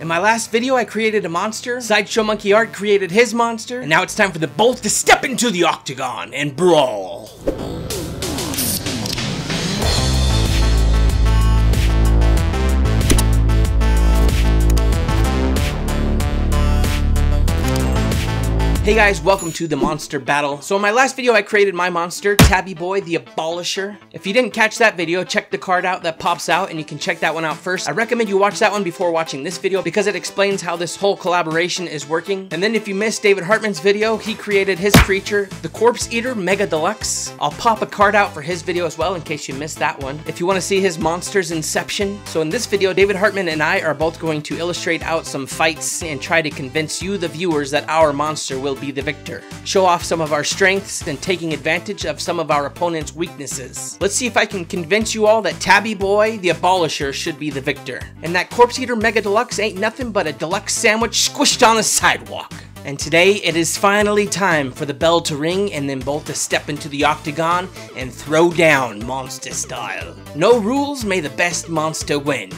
In my last video, I created a monster, Sideshow Monkey Art created his monster, and now it's time for the both to step into the octagon and brawl. Hey guys, welcome to the Monster Battle. So in my last video, I created my monster, Tabby Boy the Abolisher. If you didn't catch that video, check the card out that pops out and you can check that one out first. I recommend you watch that one before watching this video because it explains how this whole collaboration is working. And then if you missed David Hartman's video, he created his creature, the Corpse Eater Mega Deluxe. I'll pop a card out for his video as well in case you missed that one. If you want to see his monster's inception. So in this video, David Hartman and I are both going to illustrate out some fights and try to convince you, the viewers, that our monster will be the victor. Show off some of our strengths and taking advantage of some of our opponent's weaknesses. Let's see if I can convince you all that Tabby Boy the Abolisher should be the victor. And that Corpse Eater Mega Deluxe ain't nothing but a deluxe sandwich squished on a sidewalk. And today it is finally time for the bell to ring and then both to step into the octagon and throw down monster style. No rules, may the best monster win.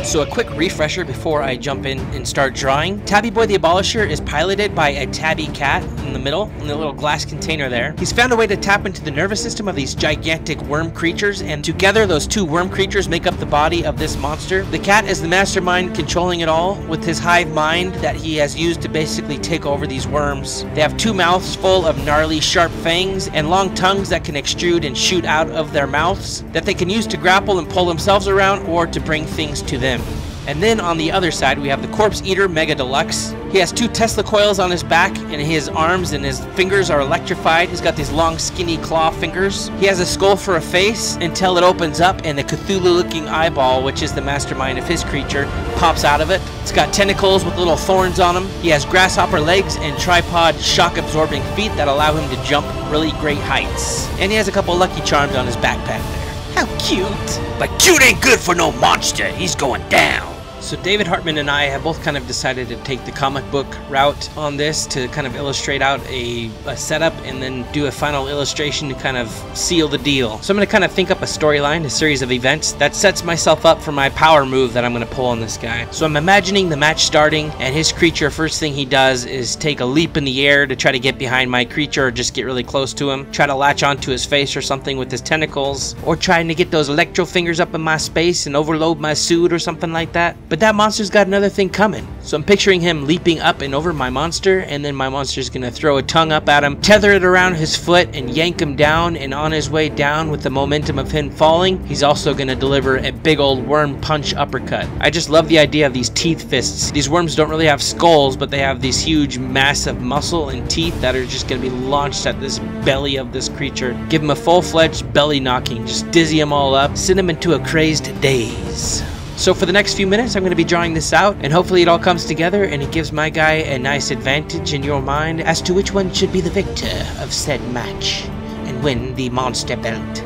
So a quick refresher before I jump in and start drawing. Tabby Boy the Abolisher is piloted by a tabby cat in the middle, in the little glass container there. He's found a way to tap into the nervous system of these gigantic worm creatures, and together those two worm creatures make up the body of this monster. The cat is the mastermind controlling it all with his hive mind that he has used to basically take over these worms. They have two mouths full of gnarly sharp fangs and long tongues that can extrude and shoot out of their mouths that they can use to grapple and pull themselves around or to bring things to them. And then on the other side, we have the Corpse Eater Mega Deluxe. He has two Tesla coils on his back, and his arms and his fingers are electrified. He's got these long, skinny claw fingers. He has a skull for a face until it opens up, and a Cthulhu-looking eyeball, which is the mastermind of his creature, pops out of it. It's got tentacles with little thorns on them. He has grasshopper legs and tripod shock-absorbing feet that allow him to jump really great heights. And he has a couple Lucky Charms on his backpack there. How cute! But cute ain't good for no monster. He's going down. So David Hartman and I have both kind of decided to take the comic book route on this to kind of illustrate out a setup and then do a final illustration to kind of seal the deal. So I'm going to kind of think up a storyline, a series of events that sets myself up for my power move that I'm going to pull on this guy. So I'm imagining the match starting, and his creature, first thing he does is take a leap in the air to try to get behind my creature or just get really close to him, try to latch onto his face or something with his tentacles, or trying to get those electro fingers up in my space and overload my suit or something like that. But that monster's got another thing coming. So I'm picturing him leaping up and over my monster, and then my monster's gonna throw a tongue up at him, tether it around his foot, and yank him down, and on his way down with the momentum of him falling, he's also gonna deliver a big old worm punch uppercut. I just love the idea of these teeth fists. These worms don't really have skulls, but they have these huge, massive muscle and teeth that are just gonna be launched at this belly of this creature. Give him a full-fledged belly knocking, just dizzy him all up, send him into a crazed daze. So for the next few minutes, I'm going to be drawing this out, and hopefully it all comes together and it gives my guy a nice advantage in your mind as to which one should be the victor of said match and win the monster belt.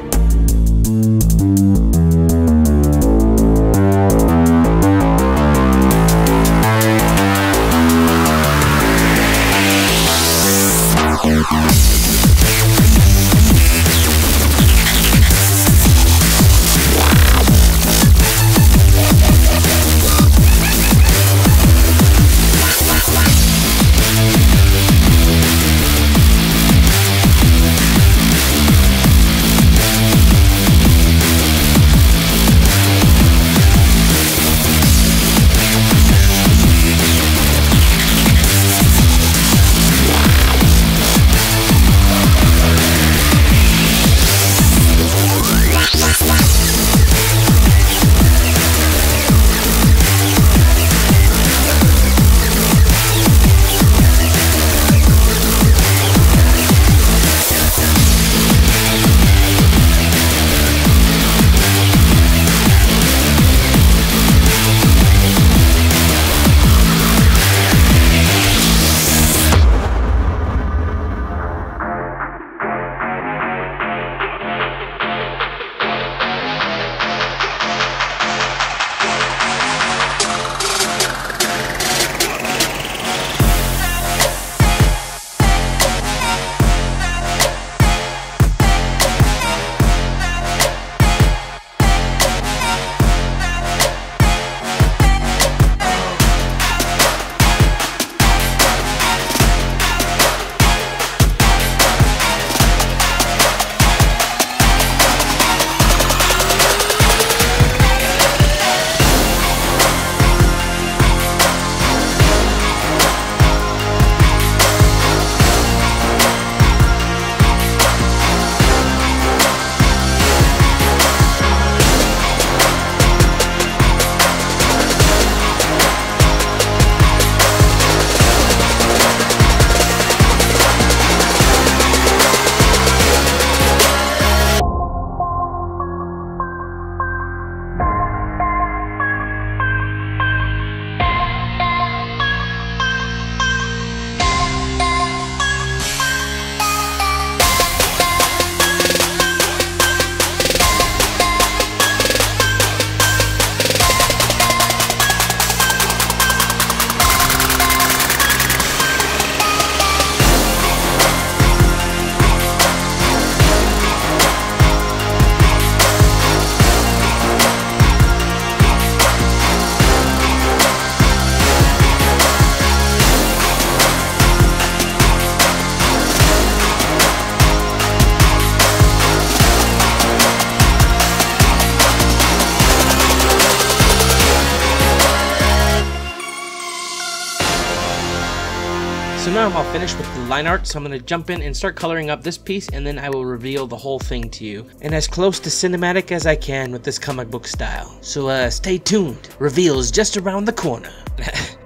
So now I'm all finished with the line art, so I'm going to jump in and start coloring up this piece, and then I will reveal the whole thing to you. And as close to cinematic as I can with this comic book style. So stay tuned. Reveal's just around the corner.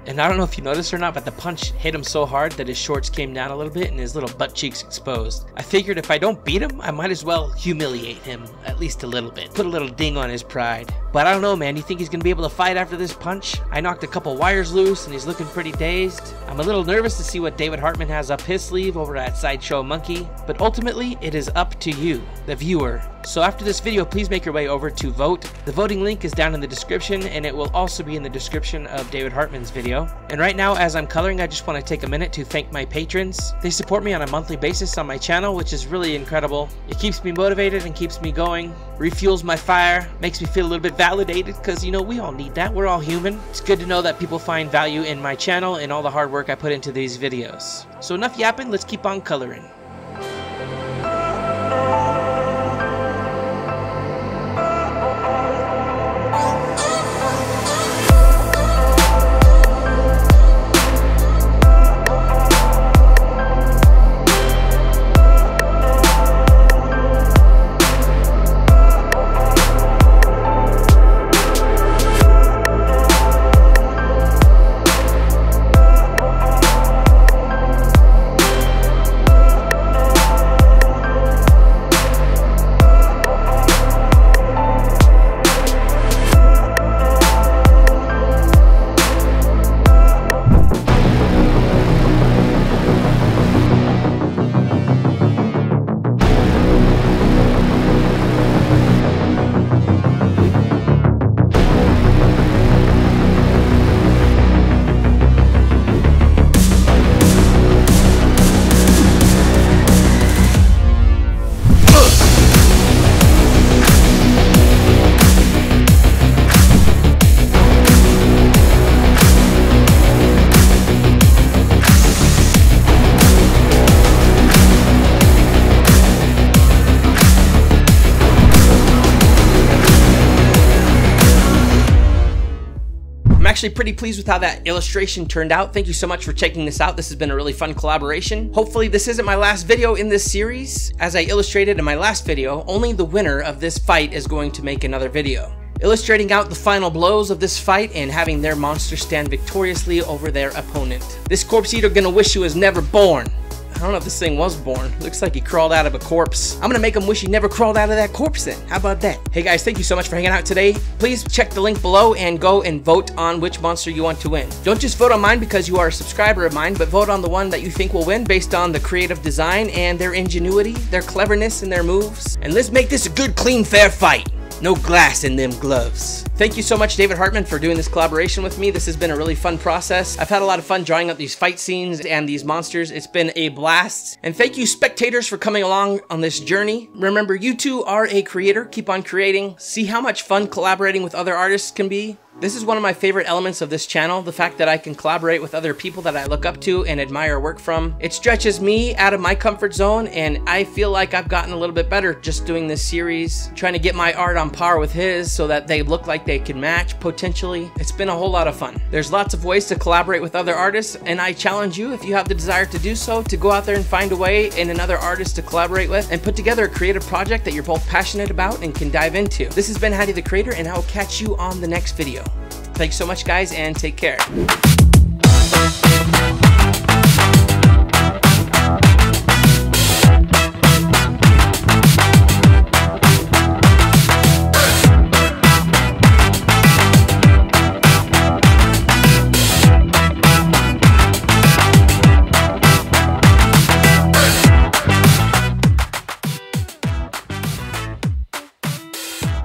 And I don't know if you noticed or not, but the punch hit him so hard that his shorts came down a little bit and his little butt cheeks exposed. I figured if I don't beat him, I might as well humiliate him, at least a little bit. Put a little ding on his pride. But I don't know, man, you think he's gonna be able to fight after this punch? I knocked a couple wires loose and he's looking pretty dazed. I'm a little nervous to see what David Hartman has up his sleeve over at Sideshow Monkey, but ultimately it is up to you, the viewer. So after this video, please make your way over to vote. The voting link is down in the description, and it will also be in the description of David Hartman's video. And right now, as I'm coloring, I just want to take a minute to thank my patrons. They support me on a monthly basis on my channel, which is really incredible. It keeps me motivated and keeps me going, refuels my fire, makes me feel a little bit validated, because you know, we all need that. We're all human. It's good to know that people find value in my channel and all the hard work I put into these videos. So enough yapping, let's keep on coloring. Actually pretty pleased with how that illustration turned out. Thank you so much for checking this out. This has been a really fun collaboration. Hopefully this isn't my last video in this series. As I illustrated in my last video, only the winner of this fight is going to make another video, illustrating out the final blows of this fight and having their monster stand victoriously over their opponent. This corpse eater gonna wish he was never born. I don't know if this thing was born. Looks like he crawled out of a corpse. I'm gonna make him wish he never crawled out of that corpse then. How about that? Hey guys, thank you so much for hanging out today. Please check the link below and go and vote on which monster you want to win. Don't just vote on mine because you are a subscriber of mine, but vote on the one that you think will win based on the creative design and their ingenuity, their cleverness, and their moves. And let's make this a good, clean, fair fight. No glass in them gloves. Thank you so much, David Hartman, for doing this collaboration with me. This has been a really fun process. I've had a lot of fun drawing up these fight scenes and these monsters. It's been a blast. And thank you, spectators, for coming along on this journey. Remember, you too are a creator. Keep on creating. See how much fun collaborating with other artists can be. This is one of my favorite elements of this channel, the fact that I can collaborate with other people that I look up to and admire work from. It stretches me out of my comfort zone, and I feel like I've gotten a little bit better just doing this series, trying to get my art on par with his so that they look like they can match potentially. It's been a whole lot of fun. There's lots of ways to collaborate with other artists, and I challenge you, if you have the desire to do so, to go out there and find a way and another artist to collaborate with and put together a creative project that you're both passionate about and can dive into. This has been Haddy the Creator, and I will catch you on the next video. Thanks so much, guys, and take care.